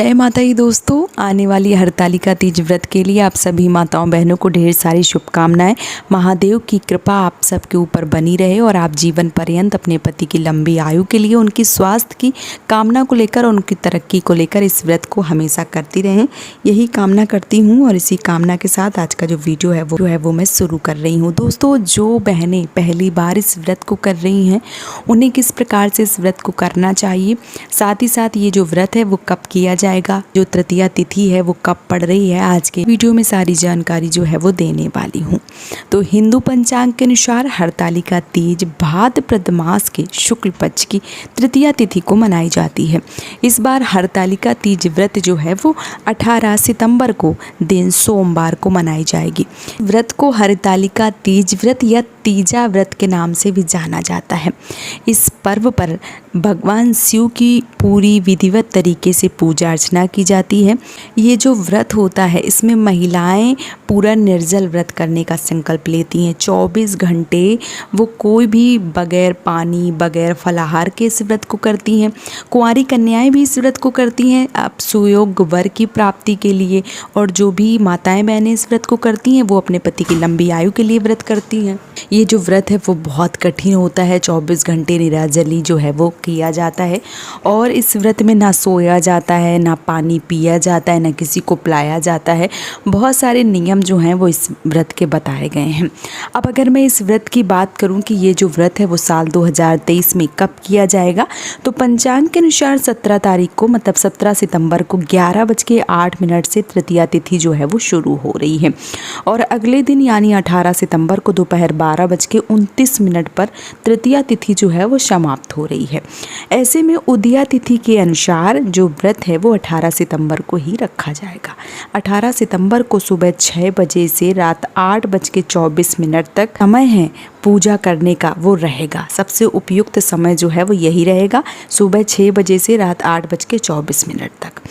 जय माता दी दोस्तों, आने वाली हरतालिका तीज व्रत के लिए आप सभी माताओं बहनों को ढेर सारी शुभकामनाएं। महादेव की कृपा आप सबके ऊपर बनी रहे और आप जीवन पर्यंत अपने पति की लंबी आयु के लिए उनकी स्वास्थ्य की कामना को लेकर और उनकी तरक्की को लेकर इस व्रत को हमेशा करती रहें, यही कामना करती हूँ। और इसी कामना के साथ आज का जो वीडियो है वो मैं शुरू कर रही हूँ। दोस्तों, जो बहनें पहली बार इस व्रत को कर रही हैं उन्हें किस प्रकार से इस व्रत को करना चाहिए, साथ ही साथ ये जो व्रत है वो कब किया जाएगा, जो तृतीया तिथि है वो कब पड़ रही है, आज के वीडियो में सारी जानकारी जो है वो देने वाली हूँ। तो हिंदू पंचांग के अनुसार हरतालिका तीज भाद्रपद मास के शुक्ल पक्ष की तृतीया तिथि को मनाई जाती है। इस बार हरतालिका तीज व्रत जो है वो 18 सितंबर को दिन सोमवार को मनाई जाएगी। व्रत को हरतालिका तीज व्रत या तीजा व्रत के नाम से भी जाना जाता है। इस पर्व पर भगवान शिव की पूरी विधिवत तरीके से पूजा अर्चना की जाती है। ये जो व्रत होता है इसमें महिलाएं पूरा निर्जल व्रत करने का संकल्प लेती हैं। 24 घंटे वो कोई भी बगैर पानी बगैर फलाहार के इस व्रत को करती हैं। कुंवारी कन्याएं भी इस व्रत को करती हैं अब सुयोग वर की प्राप्ति के लिए, और जो भी माताएं बहनें इस व्रत को करती हैं वो अपने पति की लंबी आयु के लिए व्रत करती हैं। ये जो व्रत है वो बहुत कठिन होता है। 24 घंटे निराजली जो है वो किया जाता है और इस व्रत में ना सोया जाता है, ना पानी पिया जाता है, ना किसी को पिलाया जाता है। बहुत सारे नियम जो हैं वो इस व्रत के बताए गए हैं। अब अगर मैं इस व्रत की बात करूं कि ये जो व्रत है वो साल 2023 में कब किया जाएगा, तो पंचांग के अनुसार 17 तारीख को मतलब 17 सितंबर को 11:08 से तृतीया तिथि जो है वो शुरू हो रही है और अगले दिन यानी 18 सितंबर को दोपहर 12:29 पर तृतीया तिथि जो है वो समाप्त हो रही है। ऐसे में उदया तिथि के अनुसार जो व्रत है वो 18 सितंबर को ही रखा जाएगा। 18 सितंबर को सुबह 6 बजे से रात 8:24 तक समय है पूजा करने का वो रहेगा। सबसे उपयुक्त समय जो है वो यही रहेगा, सुबह 6 बजे से रात 8:24 तक।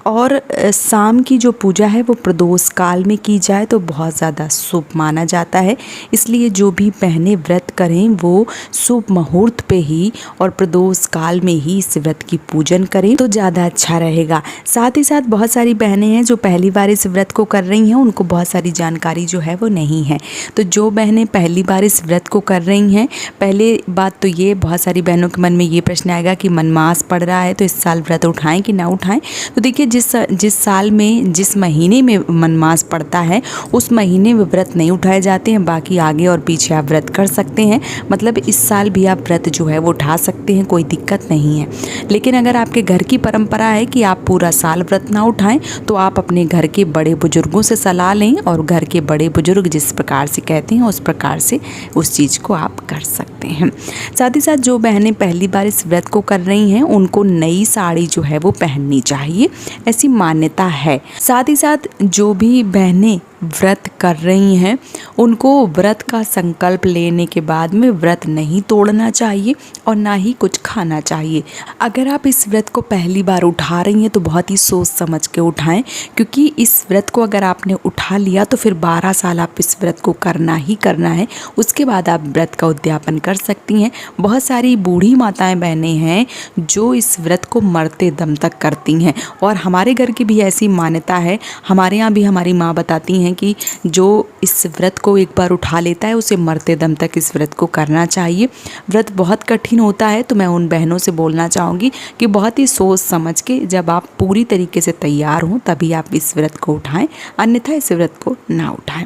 और शाम की जो पूजा है वो प्रदोष काल में की जाए तो बहुत ज़्यादा शुभ माना जाता है। इसलिए जो भी बहनें व्रत करें वो शुभ मुहूर्त पे ही और प्रदोष काल में ही इस व्रत की पूजन करें तो ज़्यादा अच्छा रहेगा। साथ ही साथ बहुत सारी बहनें हैं जो पहली बार इस व्रत को कर रही हैं, उनको बहुत सारी जानकारी जो है वो नहीं है। तो जो बहनें पहली बार इस व्रत को कर रही हैं, पहले बात तो ये बहुत सारी बहनों के मन में ये प्रश्न आएगा कि मनमास पड़ रहा है तो इस साल व्रत उठाएं कि ना उठाएं। तो देखिए, जिस साल में जिस महीने में मनमास पड़ता है उस महीने में व्रत नहीं उठाए जाते हैं। बाकी आगे और पीछे आप व्रत कर सकते हैं, मतलब इस साल भी आप व्रत जो है वो उठा सकते हैं, कोई दिक्कत नहीं है। लेकिन अगर आपके घर की परंपरा है कि आप पूरा साल व्रत ना उठाएं तो आप अपने घर के बड़े बुजुर्गों से सलाह लें और घर के बड़े बुजुर्ग जिस प्रकार से कहते हैं उस प्रकार से उस चीज़ को आप कर सकते हैं। साथ ही साथ जो बहनें पहली बार इस व्रत को कर रही हैं उनको नई साड़ी जो है वो पहननी चाहिए, ऐसी मान्यता है। साथ ही साथ जो भी बहनें व्रत कर रही हैं उनको व्रत का संकल्प लेने के बाद में व्रत नहीं तोड़ना चाहिए और ना ही कुछ खाना चाहिए। अगर आप इस व्रत को पहली बार उठा रही हैं तो बहुत ही सोच समझ के उठाएं, क्योंकि इस व्रत को अगर आपने उठा लिया तो फिर 12 साल आप इस व्रत को करना ही करना है। उसके बाद आप व्रत का उद्यापन कर सकती हैं। बहुत सारी बूढ़ी माताएं बहनें हैं जो इस व्रत को मरते दम तक करती हैं और हमारे घर की भी ऐसी मान्यता है। हमारे यहाँ भी हमारी माँ बताती हैं कि जो इस व्रत को एक बार उठा लेता है उसे मरते दम तक इस व्रत को करना चाहिए। व्रत बहुत कठिन होता है, तो मैं उन बहनों से बोलना चाहूँगी कि बहुत ही सोच समझ के जब आप पूरी तरीके से तैयार हों तभी आप इस व्रत को उठाएं, अन्यथा इस व्रत को ना उठाएं।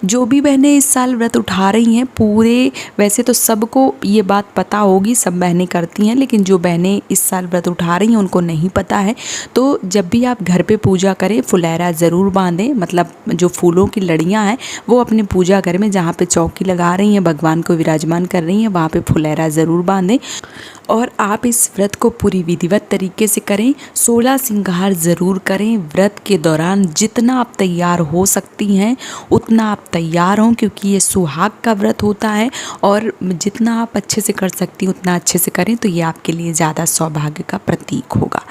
जो भी बहनें इस साल व्रत उठा रही हैं पूरे, वैसे तो सबको ये बात पता होगी, सब बहनें करती हैं, लेकिन जो बहनें इस साल व्रत उठा रही हैं उनको नहीं पता है, तो जब भी आप घर पे पूजा करें फुलैरा ज़रूर बांधें। मतलब जो फूलों की लड़ियाँ हैं वो अपने पूजा घर में जहाँ पे चौकी लगा रही हैं, भगवान को विराजमान कर रही हैं, वहाँ पे फुलैरा ज़रूर बांधें। और आप इस व्रत को पूरी विधिवत तरीके से करें, 16 श्रृंगार ज़रूर करें। व्रत के दौरान जितना आप तैयार हो सकती हैं उतना आप आप तैयार हों, क्योंकि ये सुहाग का व्रत होता है और जितना आप अच्छे से कर सकती हैं उतना अच्छे से करें तो ये आपके लिए ज़्यादा सौभाग्य का प्रतीक होगा।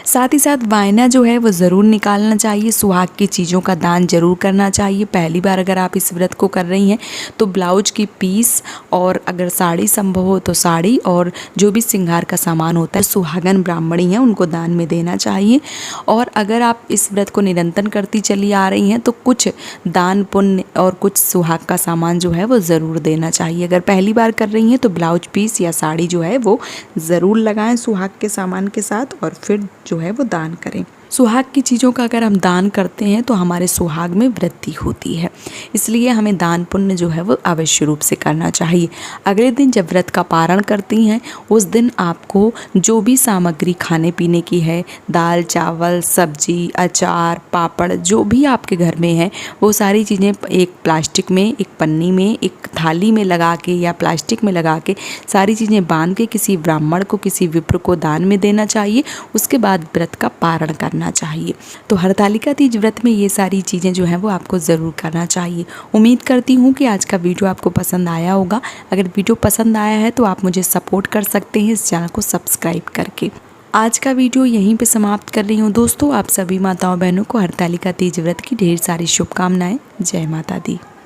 साथ ही साथ वायना जो है वो ज़रूर निकालना चाहिए। सुहाग की चीज़ों का दान जरूर करना चाहिए। पहली बार अगर आप इस व्रत को कर रही हैं तो ब्लाउज की पीस और अगर साड़ी संभव हो तो साड़ी और जो भी श्रृंगार का सामान होता है सुहागन ब्राह्मणी हैं उनको दान में देना चाहिए। और अगर आप इस व्रत को निरंतर करती चली आ रही हैं तो कुछ दान पुण्य और कुछ सुहाग का सामान जो है वो ज़रूर देना चाहिए। अगर पहली बार कर रही हैं तो ब्लाउज पीस या साड़ी जो है वो ज़रूर लगाएं सुहाग के सामान के साथ और फिर जो है वो दान करें। सुहाग की चीज़ों का अगर हम दान करते हैं तो हमारे सुहाग में वृद्धि होती है, इसलिए हमें दान पुण्य जो है वो अवश्य रूप से करना चाहिए। अगले दिन जब व्रत का पारण करती हैं उस दिन आपको जो भी सामग्री खाने पीने की है, दाल चावल सब्जी अचार पापड़ जो भी आपके घर में है वो सारी चीज़ें एक प्लास्टिक में, एक पन्नी में, एक थाली में लगा के या प्लास्टिक में लगा के सारी चीज़ें बांध के किसी ब्राह्मण को, किसी विप्र को दान में देना चाहिए। उसके बाद व्रत का पारण करना चाहिए। तो हरतालिका तीज व्रत में ये सारी चीज़ें जो हैं वो आपको ज़रूर करना चाहिए। उम्मीद करती हूँ कि आज का वीडियो आपको पसंद आया होगा। अगर वीडियो पसंद आया है तो आप मुझे सपोर्ट कर सकते हैं इस चैनल को सब्सक्राइब करके। आज का वीडियो यहीं पे समाप्त कर रही हूँ दोस्तों। आप सभी माताओं बहनों को हरतालिका तीज व्रत की ढेर सारी शुभकामनाएं। जय माता दी।